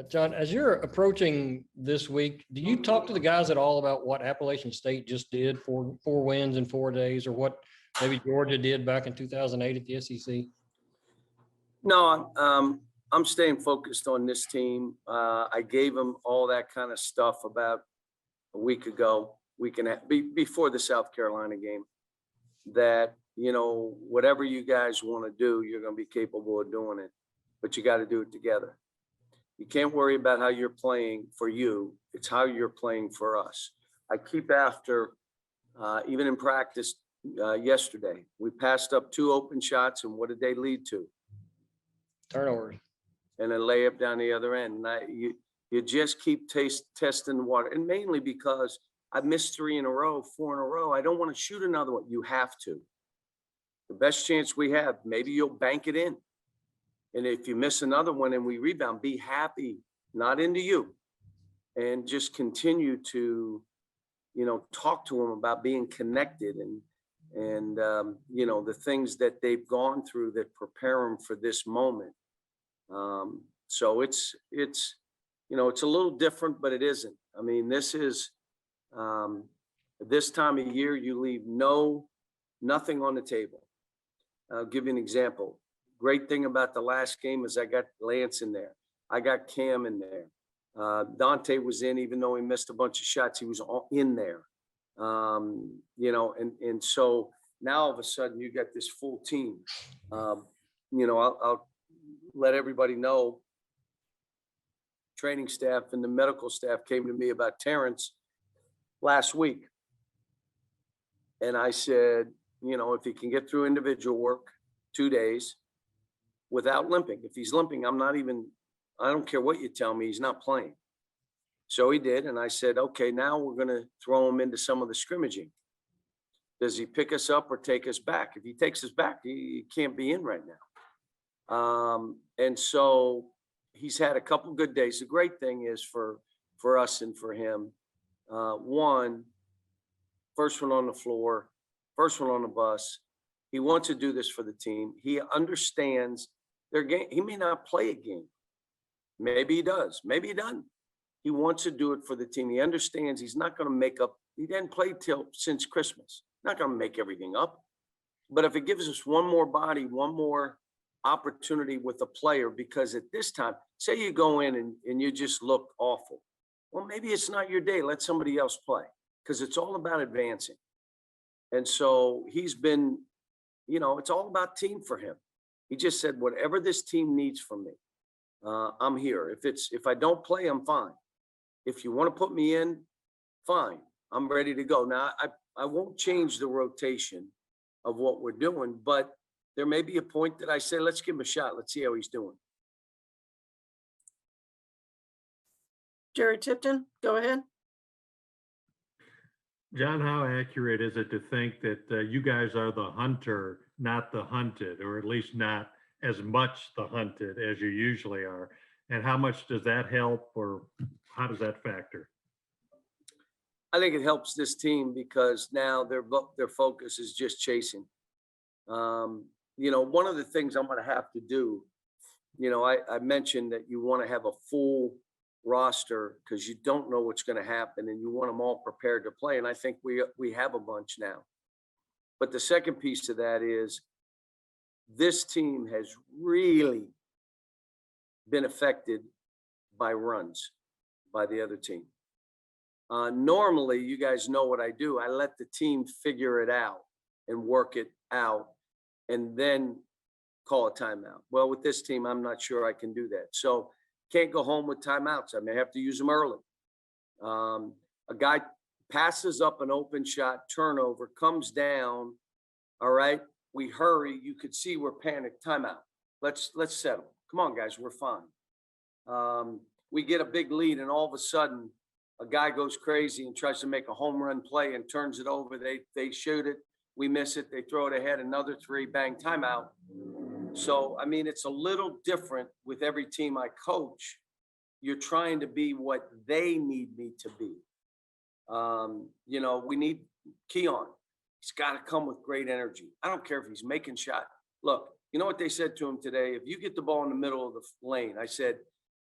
John, as you're approaching this week, do you talk to the guys at all about what Appalachian State just did for 4 wins in 4 days, or what maybe Georgia did back in 2008 at the SEC? No, I'm staying focused on this team. I gave them all that kind of stuff about a week ago, before the South Carolina game, that, whatever you guys want to do, you're going to be capable of doing it, but you got to do it together. You can't worry about how you're playing for you. It's how you're playing for us. I keep after, even in practice yesterday, we passed up 2 open shots, and what did they lead to? Turnovers. And a layup down the other end. And you just keep testing the water. And mainly because I missed 3 in a row, 4 in a row. I don't want to shoot another one. You have to. The best chance we have, maybe you'll bank it in. And if you miss another one and we rebound, be happy, not into you. And just continue to, talk to them about being connected and the things that they've gone through that prepare them for this moment. So it's a little different, but it isn't. I mean, this is, this time of year, you leave nothing on the table. I'll give you an example. Great thing about the last game is I got Lance in there. I got Cam in there. Dante was in, even though he missed a bunch of shots, he was in there. And so now all of a sudden you got this full team. I'll let everybody know. Training staff and the medical staff came to me about Terrence last week. And I said, if he can get through individual work 2 days without limping. If he's limping, I don't care what you tell me, he's not playing. So he did. And I said, okay, now we're going to throw him into some of the scrimmaging. Does he pick us up or take us back? If he takes us back, he can't be in right now. And so he's had a couple good days. The great thing is for us and for him, first one on the floor, first one on the bus. He wants to do this for the team. He understands their game. He may not play a game. Maybe he does. Maybe he doesn't. He wants to do it for the team. He understands he's not going to make up. He didn't play since Christmas. Not going to make everything up. But if it gives us one more body, one more opportunity with a player, because at this time, say you go in and you just look awful. Well, maybe it's not your day. Let somebody else play, because it's all about advancing. And so he's been, it's all about team for him. He just said, whatever this team needs from me, I'm here. If I don't play, I'm fine. If you want to put me in, fine. I'm ready to go. Now, I won't change the rotation of what we're doing, but there may be a point that I say, let's give him a shot. Let's see how he's doing. Jerry Tipton, go ahead. John, how accurate is it to think that you guys are the hunter, not the hunted, or at least not as much the hunted as you usually are? And how much does that help, or how does that factor? I think it helps this team because now their focus is just chasing. One of the things I'm going to have to do, I mentioned that you want to have a full roster because you don't know what's going to happen and you want them all prepared to play. And I think we have a bunch now. But the second piece of that is this team has really been affected by runs by the other team. Normally, you guys know what I do. I let the team figure it out and work it out and then call a timeout. Well, with this team, I'm not sure I can do that. So can't go home with timeouts. I may have to use them early. A guy passes up an open shot, turnover, comes down. All right, we hurry. You could see we're panicked. Timeout. Let's settle. Come on, guys, we're fine. We get a big lead, and all of a sudden, a guy goes crazy and tries to make a home run play and turns it over. They shoot it. We miss it. They throw it ahead. Another 3, bang, timeout. So, I mean, it's a little different with every team I coach. You're trying to be what they need me to be. We need Keon. He's got to come with great energy. I don't care if he's making shot. Look, you know what they said to him today? If you get the ball in the middle of the lane, I said,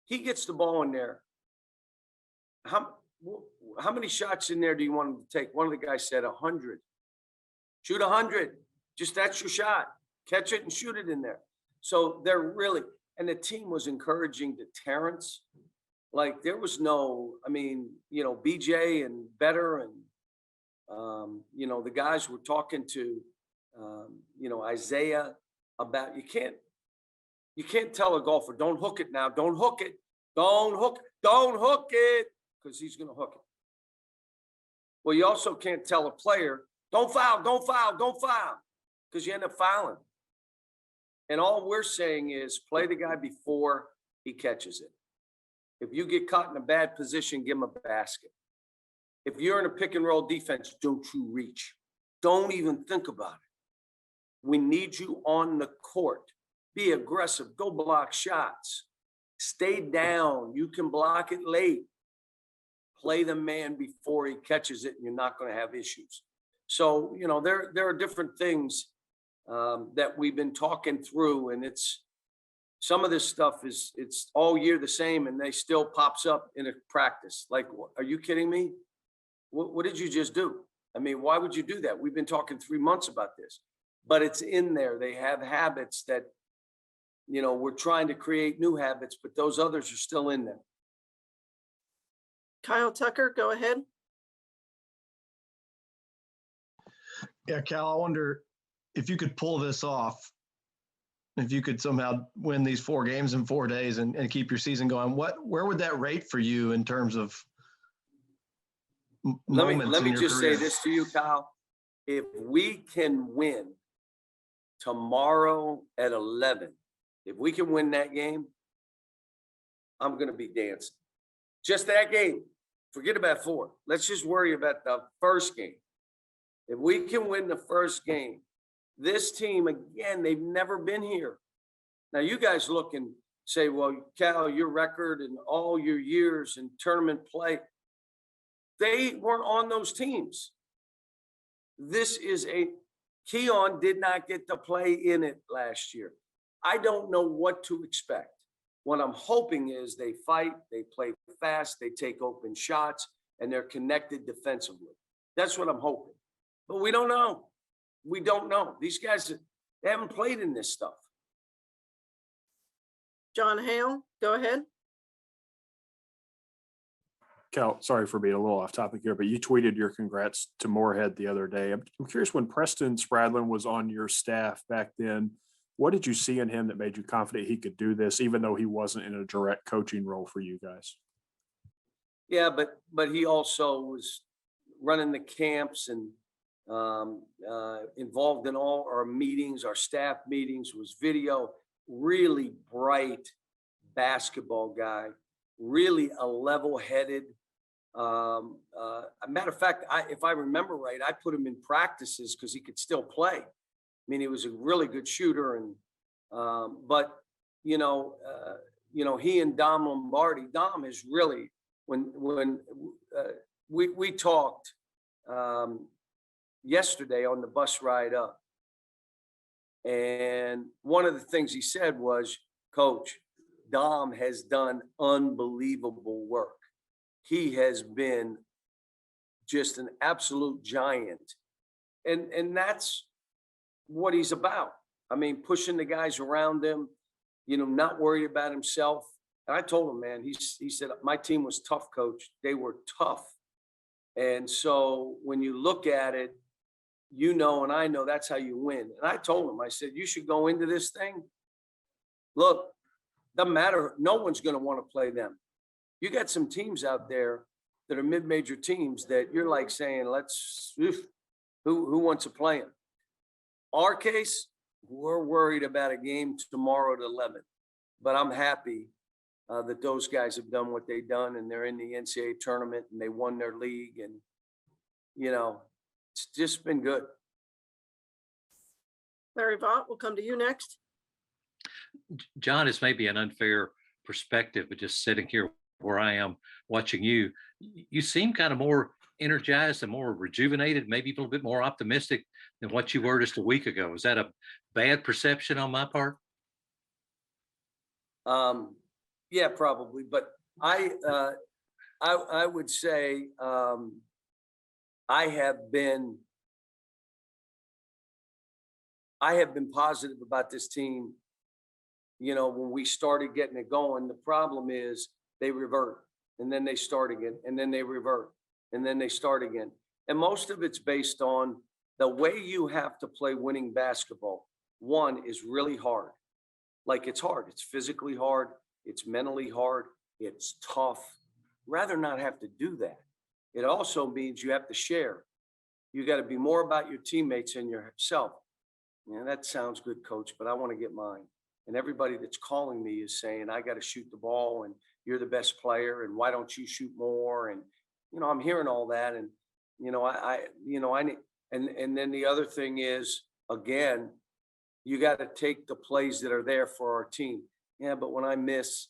He gets the ball in there. How many shots in there do you want him to take? One of the guys said 100. Shoot 100. Just that's your shot. Catch it and shoot it in there. So they're really, and the team was encouraging to Terrence. Like there was no, I mean, you know, BJ and Better and, you know, the guys were talking to, you know, Isaiah about, you can't tell a golfer, don't hook it now. Don't hook it. Don't hook it. Because he's going to hook it. Well, you also can't tell a player, don't foul, because you end up fouling. And all we're saying is play the guy before he catches it. If you get caught in a bad position, give him a basket. If you're in a pick and roll defense, don't you reach. Don't even think about it. We need you on the court. Be aggressive. Go block shots. Stay down. You can block it late. Play the man before he catches it, and you're not going to have issues. So, you know, there are different things that we've been talking through, and it's some of this stuff it's all year the same, and they still pops up in a practice. Like, are you kidding me? What did you just do? I mean, why would you do that? We've been talking 3 months about this, but it's in there. They have habits that, you know, we're trying to create new habits, but those others are still in there. Kyle Tucker, go ahead. Yeah, Cal, I wonder if you could pull this off, if you could somehow win these 4 games in 4 days and keep your season going, where would that rate for you in terms of moments? Let me in your just career? say this to you, Kyle. If we can win tomorrow at 11, if we can win that game, I'm going to be dancing. Just that game. Forget about 4. Let's just worry about the first game. If we can win the first game, this team, again, they've never been here. Now, you guys look and say, well, Cal, your record and all your years in tournament play, they weren't on those teams. This is Keon did not get to play in it last year. I don't know what to expect. What I'm hoping is they fight, they play fast, they take open shots, and they're connected defensively. That's what I'm hoping. But we don't know. We don't know. These guys, they haven't played in this stuff. John Hale, go ahead. Cal, sorry for being a little off topic here, but you tweeted your congrats to Moorhead the other day. I'm curious, when Preston Spradlin was on your staff back then, what did you see in him that made you confident he could do this, even though he wasn't in a direct coaching role for you guys? Yeah, but he also was running the camps and involved in all our meetings, our staff meetings, was video, really bright basketball guy, really a level-headed. A matter of fact, if I remember right, I put him in practices because he could still play. I mean, he was a really good shooter, and but you know, he and Dom Lombardi. Dom is really when we talked yesterday on the bus ride up, and one of the things he said was, "Coach, Dom has done unbelievable work. He has been just an absolute giant," and that's what he's about. I mean, pushing the guys around him, you know, not worried about himself. And I told him, man, he said, my team was tough, coach. They were tough. And so when you look at it, you know, and I know that's how you win. And I told him, I said, you should go into this thing. Look, doesn't matter. No one's going to want to play them. You got some teams out there that are mid-major teams that you're like saying, who wants to play them? Our case, we're worried about a game tomorrow at 11, but I'm happy that those guys have done what they've done, and they're in the NCAA tournament and they won their league, and you know, it's just been good. Larry Vaught, we'll come to you next. John, it's maybe an unfair perspective, but just sitting here where I am watching you, you seem kind of more energized and more rejuvenated, maybe a little bit more optimistic than what you were just a week ago. Is that a bad perception on my part? Yeah, probably, but I would say, I have been positive about this team. You know, when we started getting it going, the problem is they revert and then they start again and then they revert and then they start again. And most of it's based on the way you have to play winning basketball. One is really hard. Like it's hard. It's physically hard. It's mentally hard. It's tough. Rather not have to do that. It also means you have to share. You got to be more about your teammates and yourself. Yeah, that sounds good, coach, but I want to get mine. And everybody that's calling me is saying, I got to shoot the ball and you're the best player. And why don't you shoot more? And, you know, I'm hearing all that. And, you know, I need, and then the other thing is, again, you got to take the plays that are there for our team. Yeah, but when I miss,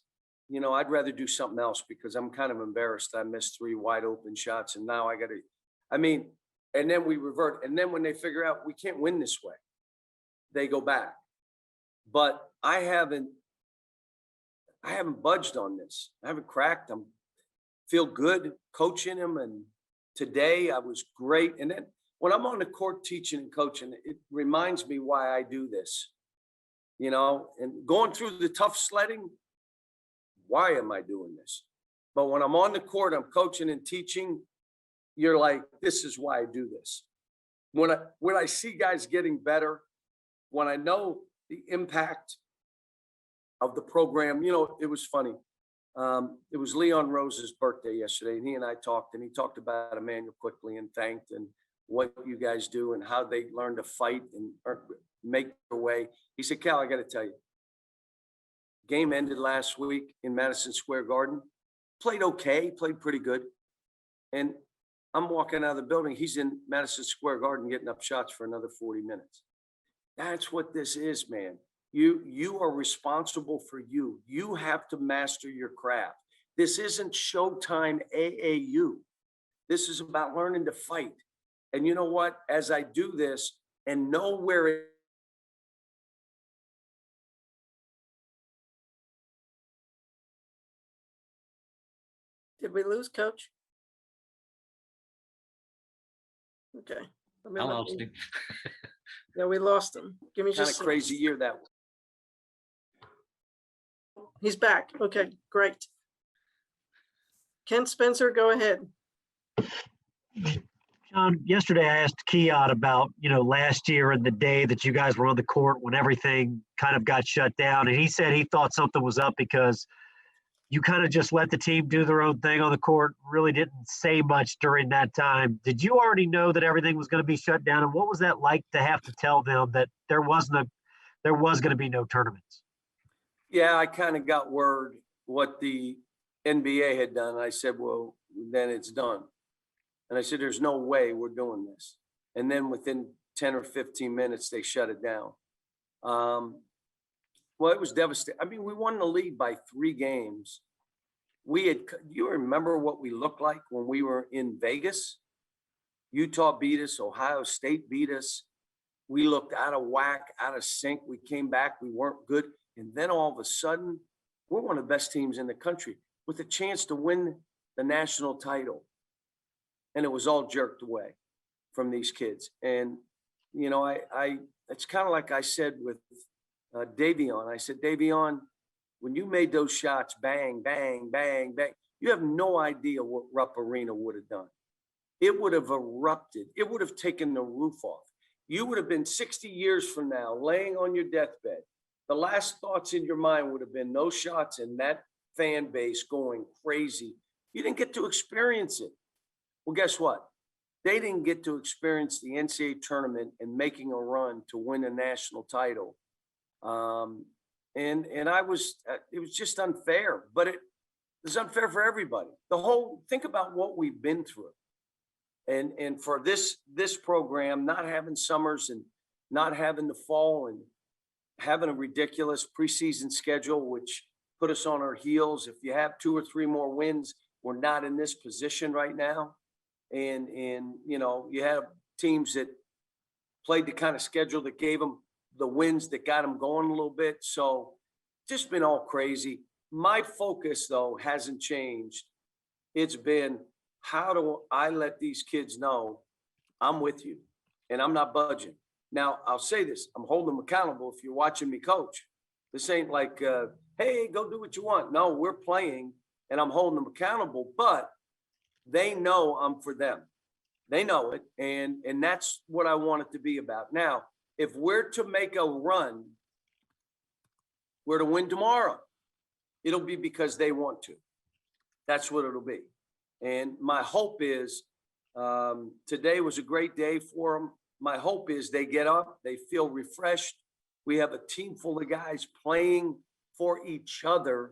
you know, I'd rather do something else because I'm kind of embarrassed. I missed 3 wide open shots and now I got to, and then we revert. And then when they figure out we can't win this way, they go back. But I haven't budged on this. I haven't cracked them. Feel good coaching them. And today I was great. And then when I'm on the court teaching and coaching, it reminds me why I do this, you know, and going through the tough sledding. Why am I doing this? But when I'm on the court, I'm coaching and teaching. You're like, this is why I do this. When I see guys getting better, when I know the impact of the program, you know, it was funny. It was Leon Rose's birthday yesterday, and he and I talked, and he talked about Emmanuel quickly and thanked and what you guys do and how they learn to fight and make their way. He said, Cal, I got to tell you, game ended last week in Madison Square Garden. Played okay, played pretty good. And I'm walking out of the building. He's in Madison Square Garden getting up shots for another 40 minutes. That's what this is, man. You are responsible for you. You have to master your craft. This isn't Showtime AAU. This is about learning to fight. And you know what? As I do this and know where it Did we lose coach? Okay. I lost him. Yeah, we lost him. Give me kind of just. crazy year that was. He's back. Okay, great. Ken Spencer, go ahead. John, yesterday I asked Keon about, last year and the day that you guys were on the court when everything kind of got shut down. And he said he thought something was up because you kind of just let the team do their own thing on the court, really didn't say much during that time. Did you already know that everything was going to be shut down? And what was that like to have to tell them that there was going to be no tournaments? Yeah, I kind of got word what the NBA had done. I said, well, then it's done. And I said, there's no way we're doing this. And then within 10 or 15 minutes, they shut it down. Well, it was devastating. I mean, we won the league by 3 games. You remember what we looked like when we were in Vegas? Utah beat us. Ohio State beat us. We looked out of whack, out of sync. We came back. We weren't good. And then all of a sudden, we're one of the best teams in the country with a chance to win the national title. And it was all jerked away from these kids. And, it's kind of like I said with Davion. I said, Davion, when you made those shots, bang, bang, bang, bang, you have no idea what Rupp Arena would have done. It would have erupted. It would have taken the roof off. You would have been 60 years from now laying on your deathbed. The last thoughts in your mind would have been those shots and that fan base going crazy. You didn't get to experience it. Well, guess what? They didn't get to experience the NCAA tournament and making a run to win a national title. And it was just unfair, but it was unfair for everybody. Think about what we've been through. And for this program, not having summers and not having the fall and having a ridiculous preseason schedule, which put us on our heels. If you have 2 or 3 more wins, we're not in this position right now. And you have teams that played the kind of schedule that gave them the wins that got them going a little bit. So just been all crazy. my focus though hasn't changed. It's been, how do I let these kids know I'm with you and I'm not budging? Now, I'll say this, I'm holding them accountable if you're watching me coach. This ain't like, hey, go do what you want. No, we're playing and I'm holding them accountable, but they know I'm for them. They know it. And that's what I want it to be about. Now, if we're to make a run, we're to win tomorrow, it'll be because they want to. That's what it'll be. And my hope is, today was a great day for them. My hope is they get up, they feel refreshed. We have a team full of guys playing for each other,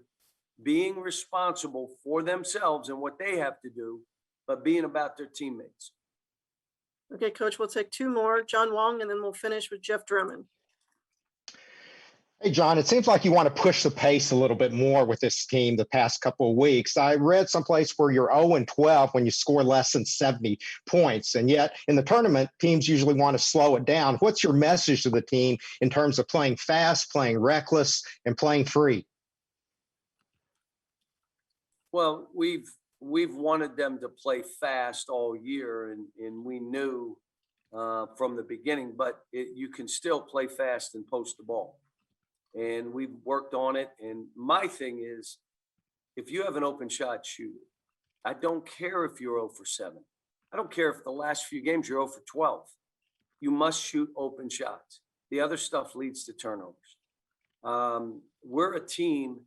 being responsible for themselves and what they have to do, but being about their teammates. Okay, Coach, we'll take two more, John Wong, and then we'll finish with Jeff Drummond. Hey, John, it seems like you want to push the pace a little bit more with this team the past couple of weeks. I read someplace where you're 0-12 when you score less than 70 points. And yet in the tournament, teams usually want to slow it down. What's your message to the team in terms of playing fast, playing reckless, and playing free? Well, we've wanted them to play fast all year, and we knew from the beginning, but you can still play fast and post the ball. And we've worked on it. And my thing is, if you have an open shot, shoot it. I don't care if you're 0 for 7. I don't care if the last few games you're 0 for 12. You must shoot open shots. The other stuff leads to turnovers. We're a team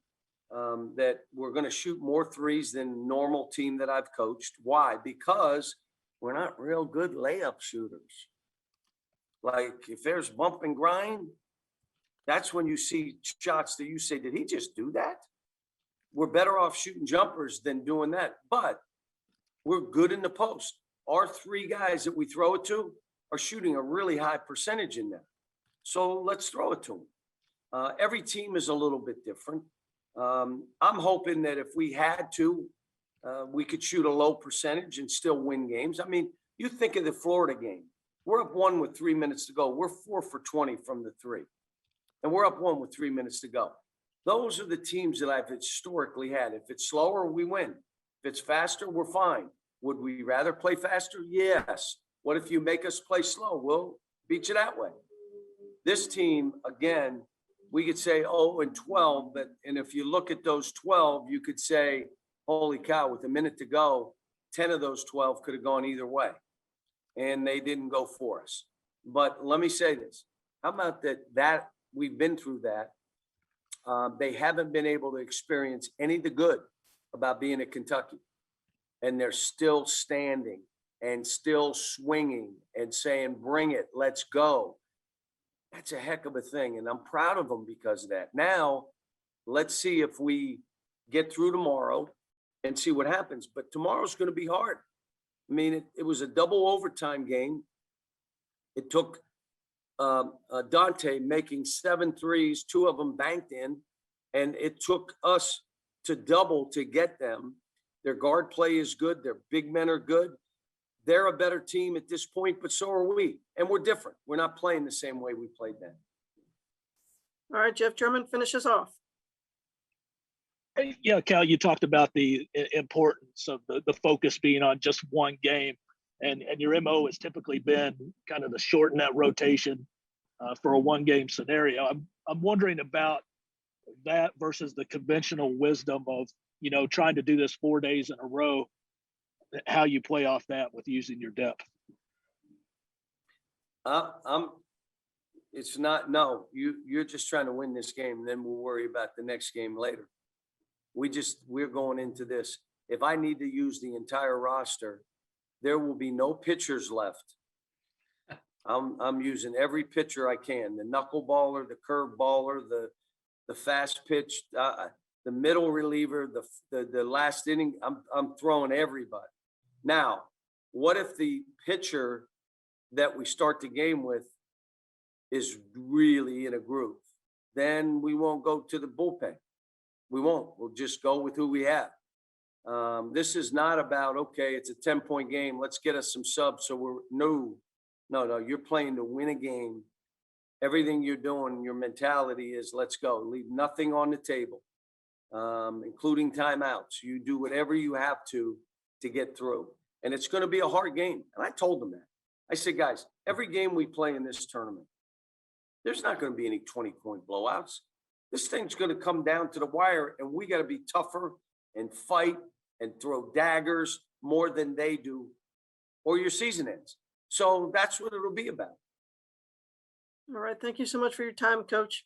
that we're going to shoot more threes than normal team that I've coached. Why? Because we're not real good layup shooters. Like if there's bump and grind, that's when you see shots that you say, did he just do that? We're better off shooting jumpers than doing that, but we're good in the post. Our 3 guys that we throw it to are shooting a really high percentage in there. So let's throw it to them. Every team is a little bit different. I'm hoping that if we had to, we could shoot a low percentage and still win games. I mean, you think of the Florida game. We're up 1 with 3 minutes to go. We're 4 for 20 from the 3. And we're up 1 with 3 minutes to go. Those are the teams that I've historically had. If it's slower, we win. If it's faster, we're fine. Would we rather play faster? Yes. What if you make us play slow? We'll beat you that way. This team, again, we could say 0-12, and if you look at those 12, you could say, holy cow, with a minute to go, 10 of those 12 could have gone either way. And they didn't go for us. But let me say this. How about that we've been through that. They haven't been able to experience any of the good about being at Kentucky. And they're still standing and still swinging and saying, bring it, let's go. That's a heck of a thing. And I'm proud of them because of that. Now, let's see if we get through tomorrow and see what happens. But tomorrow's going to be hard. I mean, it was a double overtime game. It took Dante making 7 threes, 2 of them banked in, and it took us to double to get them. Their guard play is good. Their big men are good. They're a better team at this point, but so are we. And we're different. We're not playing the same way we played then. All right, Jeff Drummond finishes off. Yeah, Cal, you talked about the importance of the focus being on just one game. And your MO has typically been kind of the shorten that rotation for a 1-game scenario. I'm wondering about that versus the conventional wisdom of, trying to do this 4 days in a row, how you play off that with using your depth. It's not, no, you're just trying to win this game, and then we'll worry about the next game later. We're going into this. If I need to use the entire roster, there will be no pitchers left. I'm using every pitcher I can, the knuckleballer, the curve baller, the fast pitch, the middle reliever, the last inning. I'm throwing everybody. Now, what if the pitcher that we start the game with is really in a groove? Then we won't go to the bullpen. We won't. We'll just go with who we have. This is not about, okay, it's a 10-point game. Let's get us some subs. So no. You're playing to win a game. Everything you're doing, your mentality is let's go. Leave nothing on the table. including timeouts. You do whatever you have to get through. And it's going to be a hard game. And I told them that. I said, guys, every game we play in this tournament, there's not going to be any 20-point blowouts. This thing's going to come down to the wire, and we got to be tougher and fight and throw daggers more than they do, or your season ends. So that's what it'll be about. All right. Thank you so much for your time, Coach.